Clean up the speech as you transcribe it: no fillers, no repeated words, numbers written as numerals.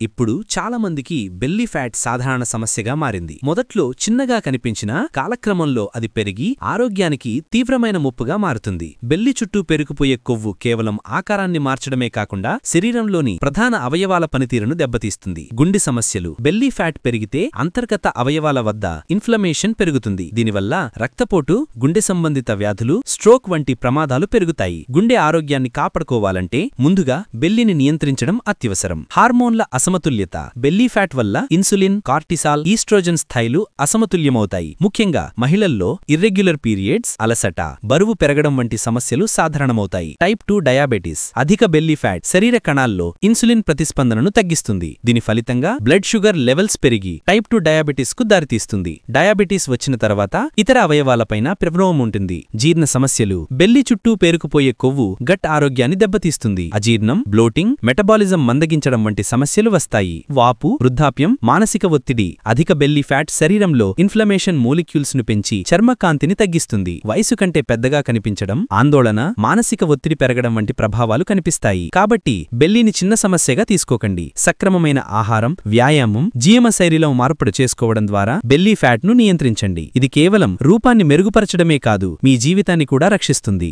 ఇప్పుడు చాలా మందికి బెల్లీ ఫ్యాట్ సాధారణ సమస్యగా మారింది. మొదట్లో చిన్నగా కనిపించినా కాలక్రమంలో అది పెరిగి ఆరోగ్యానికి తీవ్రమైన ముప్పుగా మారుతుంది. బెల్లి చుట్టూ పెరుగుపోయే కొవ్వు కేవలం ఆకారాన్ని మార్చడమే కాకుండా శరీరంలోని ప్రధాన అవయవాల పనితీరును దెబ్బతీస్తుంది. గుండె సమస్యలు. బెల్లీ ఫ్యాట్ పెరిగితే అంతర్గత అవయవాల వద్ద ఇన్ఫ్లమేషన్ పెరుగుతుంది. దీనివల్ల రక్తపోటు, గుండె సంబంధిత వ్యాధులు, స్ట్రోక్ వంటి ప్రమాదాలు పెరుగుతాయి. గుండె ఆరోగ్యాన్ని కాపాడుకోవాలంటే ముందుగా బెల్లిని నియంత్రించడం అత్యవసరం. హార్మోన్ల అసమతుల్యత. బెల్లీ ఫ్యాట్ వల్ల ఇన్సులిన్, కార్టిసాల్, ఈస్ట్రోజన్ స్థాయిలు అసమతుల్యమవుతాయి. ముఖ్యంగా మహిళల్లో ఇర్రెగ్యులర్ పీరియడ్స్, అలసట, బరువు పెరగడం వంటి సమస్యలు సాధారణమవుతాయి. Type 2 diabetes. అధిక బెల్లీ ఫ్యాట్ శరీర కణాల్లో ఇన్సులిన్ ప్రతిస్పందనను తగ్గిస్తుంది. దీని ఫలితంగా బ్లడ్ షుగర్ లెవెల్స్ పెరిగి టైప్ 2 డయాబెటీస్ కు దారితీస్తుంది. డయాబెటీస్ వచ్చిన తర్వాత ఇతర అవయవాలపైన ప్రభావం ఉంటుంది. జీర్ణ సమస్యలు. బెల్లి చుట్టూ పేరుకుపోయే కొవ్వు గట్ ఆరోగ్యాన్ని దెబ్బతీస్తుంది. అజీర్ణం, బ్లోటింగ్, మెటబాలిజం మందగించడం వంటి సమస్యలు వస్తాయి. వాపు, వృద్ధాప్యం, మానసిక ఒత్తిడి. అధిక బెల్లీ ఫ్యాట్ శరీరంలో ఇన్ఫ్లమేషన్ మోలిక్యూల్స్ ను పెంచి చర్మకాంతిని తగ్గిస్తుంది. వయసు కంటే పెద్దగా కనిపించడం, ఆందోళన, మానసిక ఒత్తిడి పెరగడం వంటి ప్రభావాలు కనిపిస్తాయి. కాబట్టి బెల్లీని చిన్న సమస్యగా తీసుకోకండి. సక్రమమైన ఆహారం, వ్యాయామం, జీవనశైలిలో మార్పులు చేసుకోవడం ద్వారా బెల్లీ ఫ్యాట్ ను నియంత్రించండి. ఇది కేవలం రూపాన్ని మెరుగుపరచడమే కాదు, మీ జీవితాన్ని కూడా రక్షిస్తుంది.